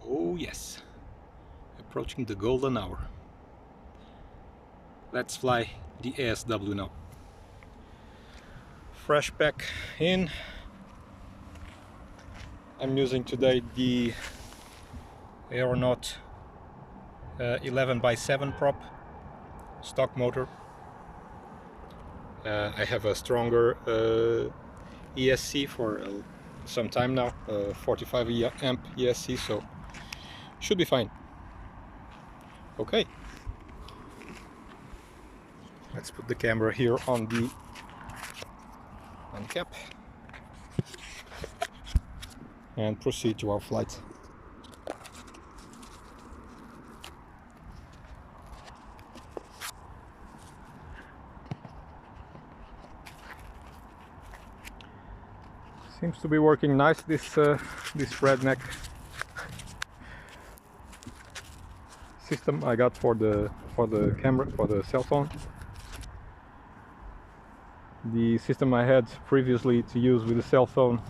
Oh yes, approaching the golden hour. Let's fly the ASW now. Fresh pack in. I'm using today the Aeronaut 11x7 prop, stock motor. I have a stronger ESC for some time now, 45 amp ESC, so should be fine. Okay, let's put the camera here on the cap and proceed to our flight. Seems to be working nice, this redneck system I got for the camera, for the cell phone. The system I had previously to use with the cell phone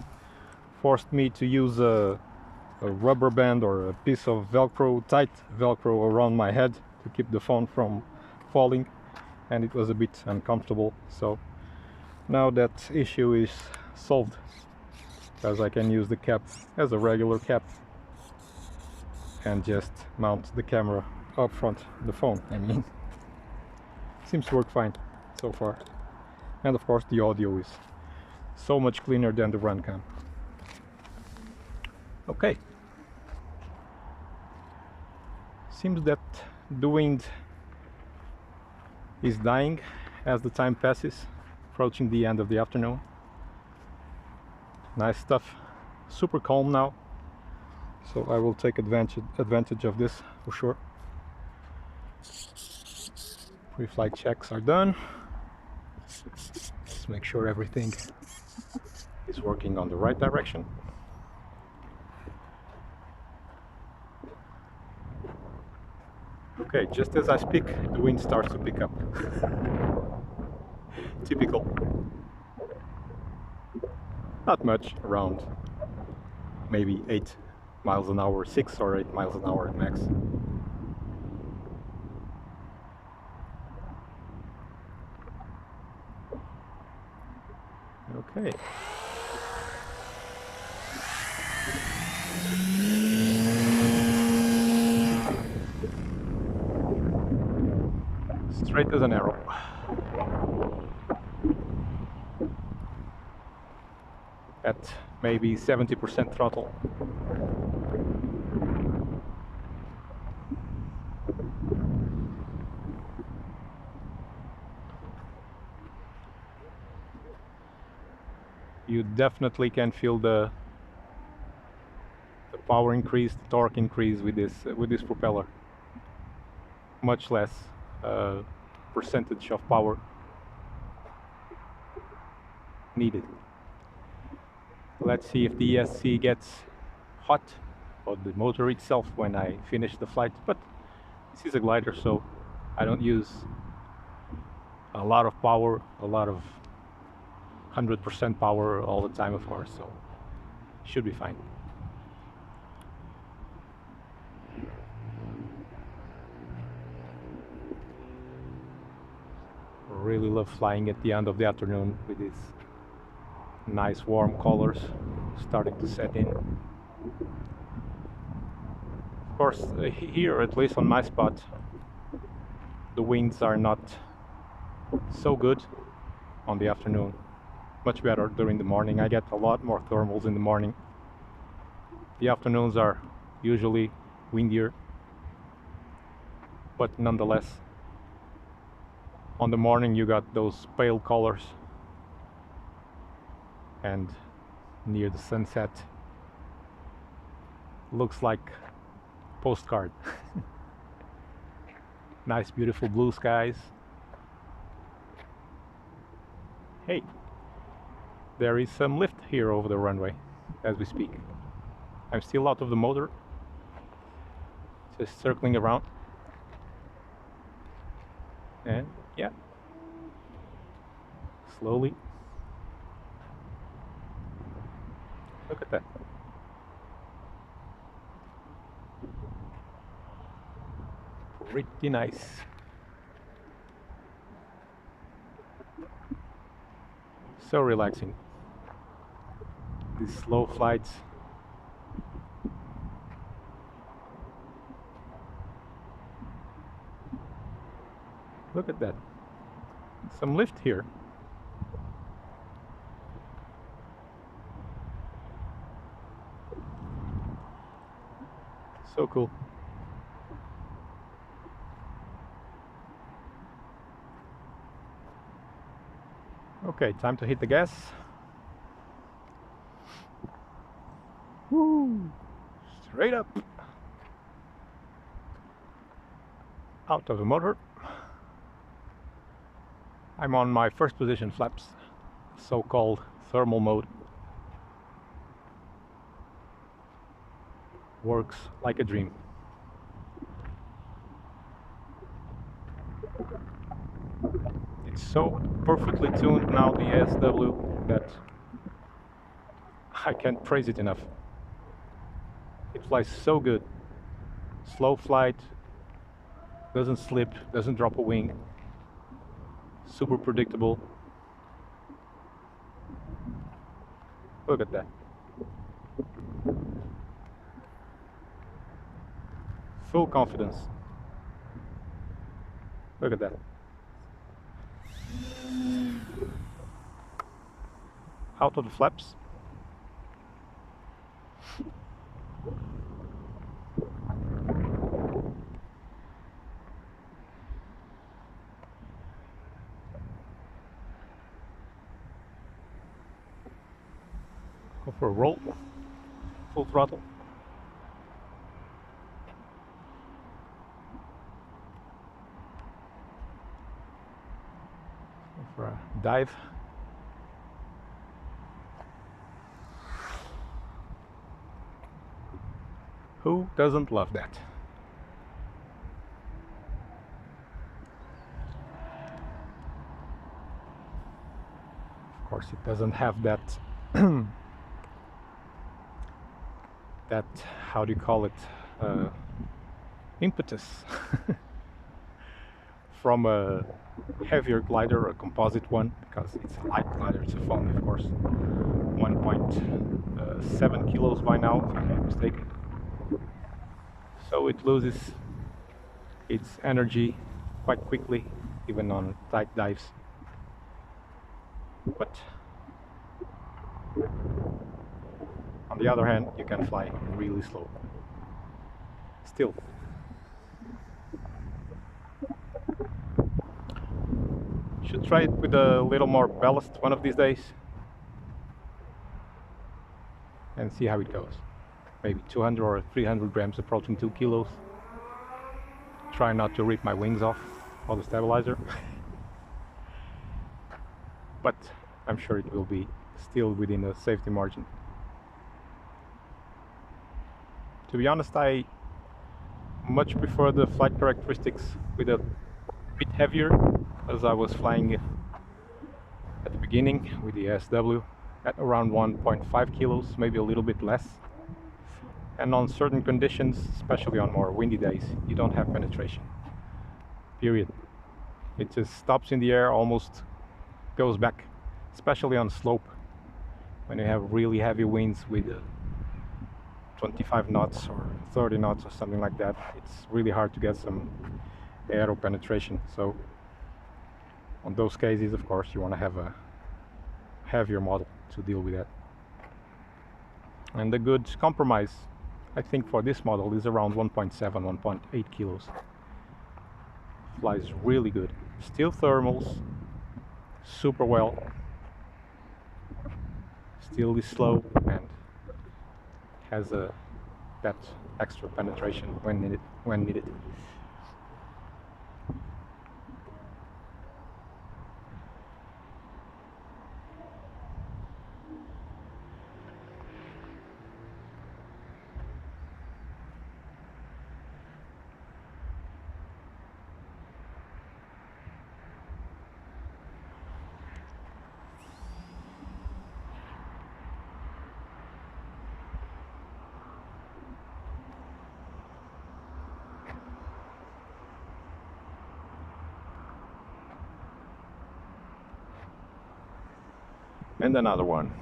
forced me to use a rubber band or a piece of Velcro, tight Velcro around my head to keep the phone from falling, and it was a bit uncomfortable. So now that issue is solved, because I can use the cap as a regular cap and just mount the camera up front the phone. I mean, seems to work fine so far. And of course the audio is so much cleaner than the run cam. Okay. Seems that the wind is dying as the time passes, approaching the end of the afternoon. Nice stuff. Super calm now, so I will take advantage of this for sure. Pre-flight checks are done. Let's make sure everything is working on the right direction. Okay, just as I speak, the wind starts to pick up. Typical. Not much, around maybe 8 miles an hour, 6 or 8 miles an hour at max. Okay. Straight as an arrow. At maybe 70% throttle. You definitely can feel the power increase, the torque increase with this propeller. Much less percentage of power needed. Let's see if the ESC gets hot, or the motor itself, when I finish the flight. But this is a glider, so I don't use a lot of power, a lot of 100% power all the time, of course, so should be fine. Really love flying at the end of the afternoon with these nice warm colors starting to set in. Of course, here, at least on my spot, the winds are not so good on the afternoon. Much better during the morning. I get a lot more thermals in the morning. The afternoons are usually windier, but nonetheless, on the morning you got those pale colors, and near the sunset looks like postcard. Nice beautiful blue skies. Hey, there is some lift here over the runway as we speak. I'm still out of the motor, just circling around, and yeah, slowly. Look at that. Pretty nice. So relaxing. These slow flights. Look at that. Some lift here. So cool. Okay, time to hit the gas. Woo! Straight up. Out of the motor. I'm on my first position flaps, so-called thermal mode. Works like a dream. It's so perfectly tuned now, the ASW, that I can't praise it enough. It flies so good. Slow flight, doesn't slip, doesn't drop a wing. Super predictable. Look at that. Full confidence. Look at that. Out of the flaps. Go for a roll. Full throttle. Go for a dive. Who doesn't love that? Of course, it doesn't have that that, how do you call it, impetus from a heavier glider, a composite one, because it's a light glider. It's a foam, of course. 1.7 kilos by now, if I'm not mistaken. So it loses its energy quite quickly, even on tight dives. But on the other hand, you can fly really slow. Still. Should try it with a little more ballast one of these days and see how it goes. Maybe 200 or 300 grams, approaching 2 kilos. Try not to rip my wings off or the stabilizer. But I'm sure it will be still within a safety margin. To be honest, I much prefer the flight characteristics with a bit heavier, as I was flying at the beginning with the ASW at around 1.5 kilos, maybe a little bit less. And on certain conditions, especially on more windy days, you don't have penetration. Period. It just stops in the air, almost goes back, especially on slope. When you have really heavy winds with 25 knots or 30 knots or something like that, it's really hard to get some aero penetration. So on those cases, of course, you want to have a heavier model to deal with that. And the good compromise, I think, for this model is around 1.7, 1.8 kilos. Flies really good. Still thermals, super well. Still is slow and has that extra penetration when needed. And another one.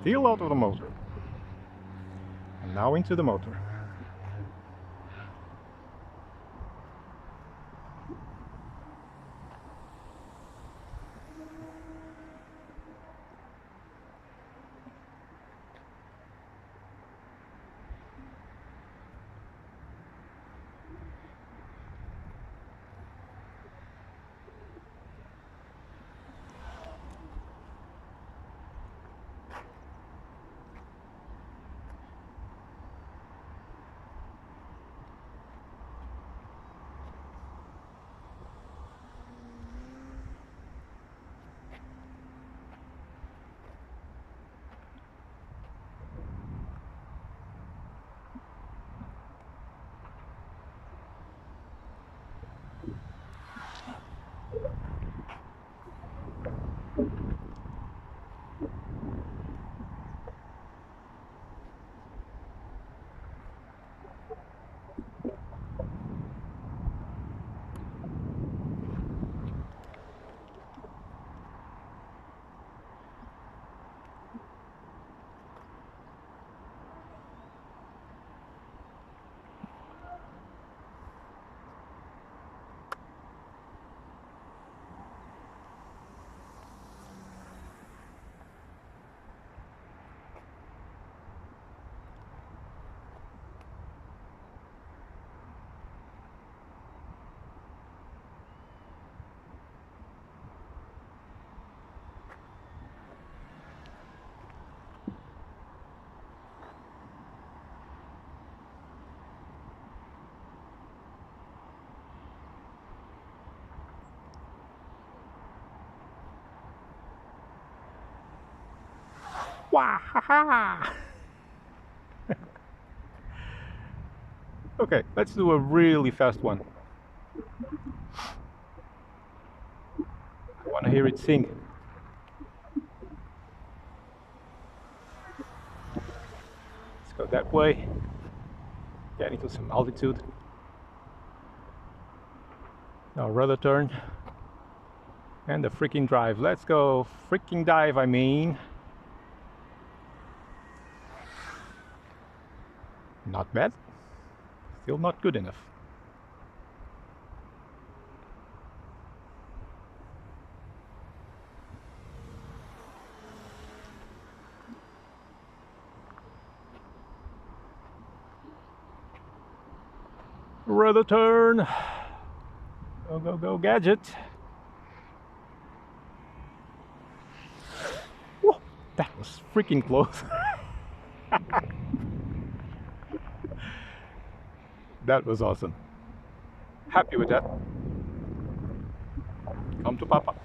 Still out of the motor. And now into the motor. Wahaha! Okay, let's do a really fast one. I want to hear it sing. Let's go that way. Get into some altitude. Now rudder turn. And the freaking drive. Let's go freaking dive, I mean. Not bad. Still not good enough. Rudder turn. Go, go, go, gadget. Whoa, that was freaking close. That was awesome. Happy with that. Come to Papa.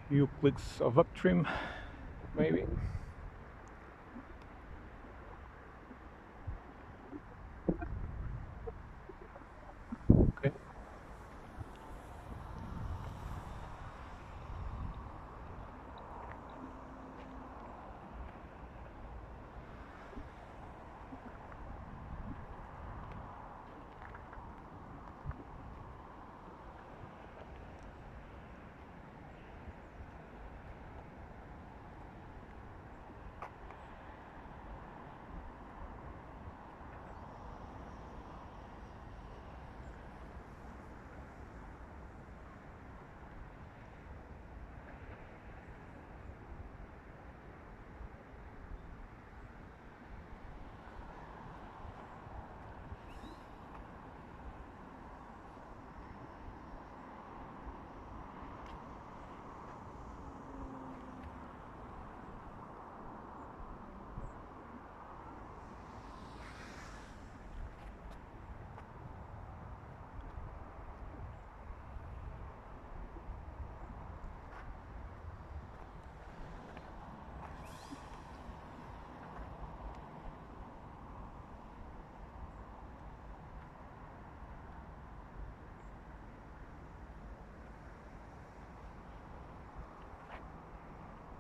Few clicks of up trim, maybe. Okay.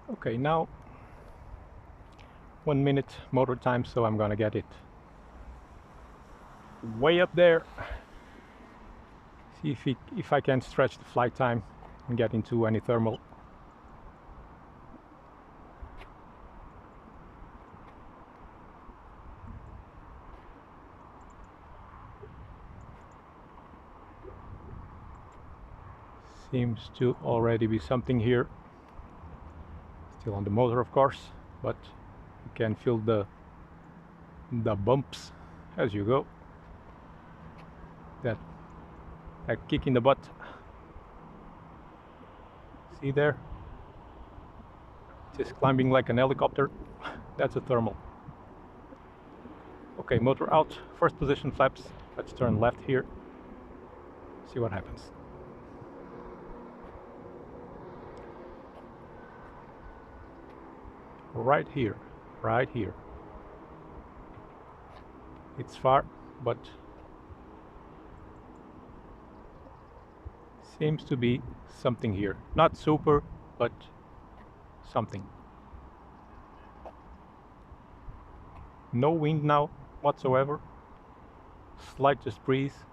Okay, now 1 minute motor time, so I'm gonna get it way up there. See if I can stretch the flight time and get into any thermal. Seems to already be something here. Still on the motor, of course, but you can feel the bumps as you go. That kick in the butt. See there? Just climbing like an helicopter. That's a thermal. Okay, motor out, first position flaps. Let's turn left here. See what happens. Right here, right here. It's far, but seems to be something here. Not super, but something. No wind now whatsoever. Slightest breeze.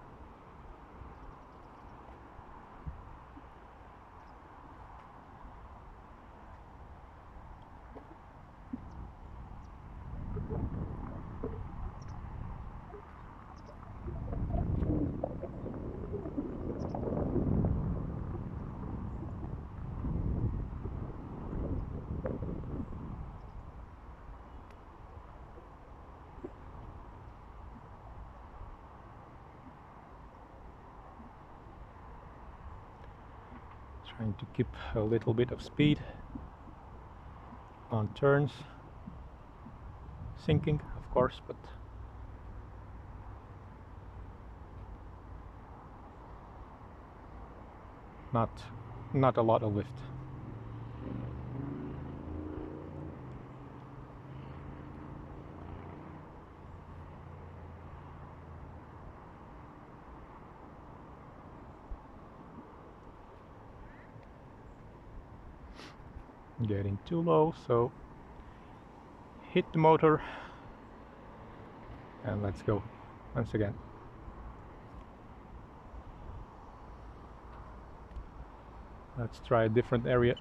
Trying to keep a little bit of speed on turns. Sinking, of course, but not a lot of lift. Getting too low, so hit the motor and let's go once again. Let's try a different area.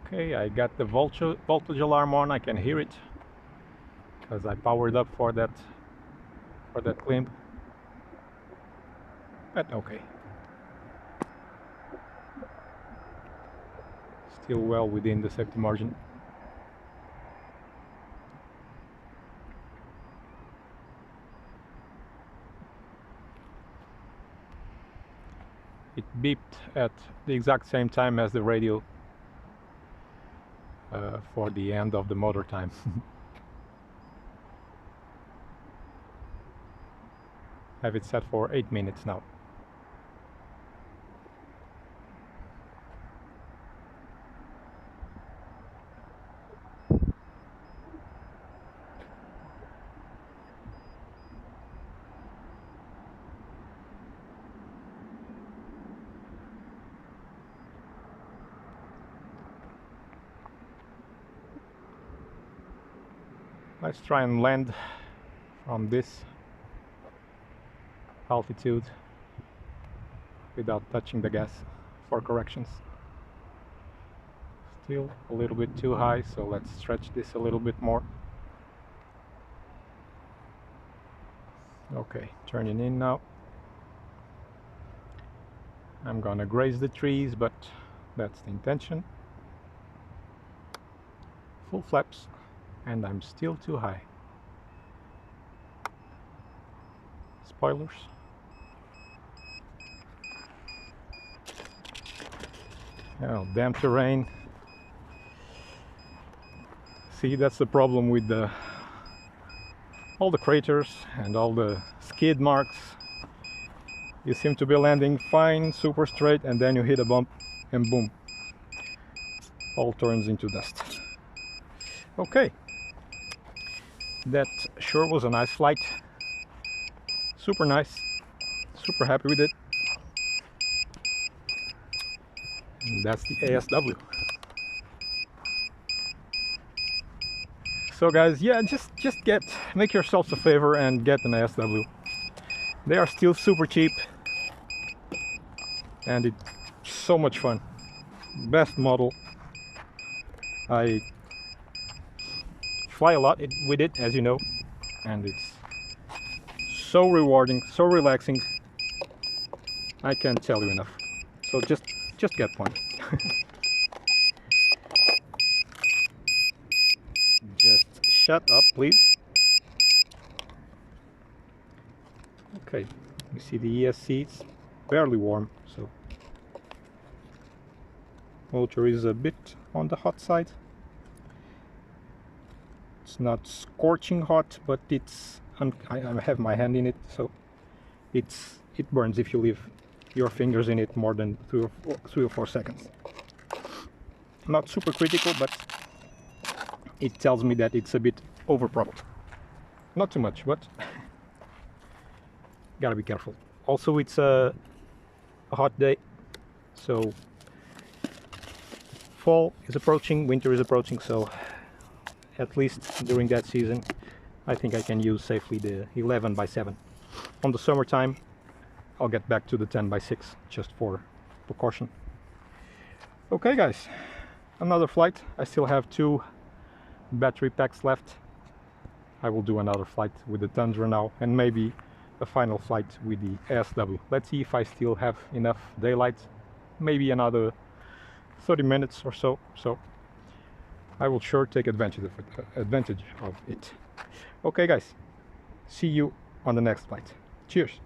Okay, I got the voltage alarm on. I can hear it because I powered up for that climb. But okay, still well within the safety margin. It beeped at the exact same time as the radio for the end of the motor time. Have it set for 8 minutes now. Let's try and land from this altitude without touching the gas for corrections. Still a little bit too high, so let's stretch this a little bit more. Okay, turning in now. I'm gonna graze the trees, but that's the intention. Full flaps, and I'm still too high. Spoilers. Oh, damn terrain. See, that's the problem with all the craters and all the skid marks. You seem to be landing fine, super straight, and then you hit a bump and boom, all turns into dust. Okay, that sure was a nice flight. Super nice, super happy with it. And that's the ASW. So guys, yeah, just make yourselves a favor and get an ASW. They are still super cheap and it's so much fun. Best model. I fly a lot with it, as you know, and it's so rewarding, so relaxing. I can't tell you enough. So just get one. Just shut up, please. Okay, you see the ESC, it's barely warm, so motor is a bit on the hot side. It's not scorching hot, but it's I have my hand in it, so it burns if you leave your fingers in it more than 3 or 4 seconds. Not super critical, but it tells me that it's a bit overprottled. Not too much, but gotta be careful. Also, it's a hot day, so fall is approaching, winter is approaching, so at least during that season I think I can use safely the 11x7. On the summertime I'll get back to the 10x6 just for precaution. Okay guys, another flight. I still have 2 battery packs left. I will do another flight with the Tundra now, and maybe a final flight with the ASW. Let's see if I still have enough daylight, maybe another 30 minutes or so. So I will sure take advantage of it. Okay guys, see you on the next flight. Cheers.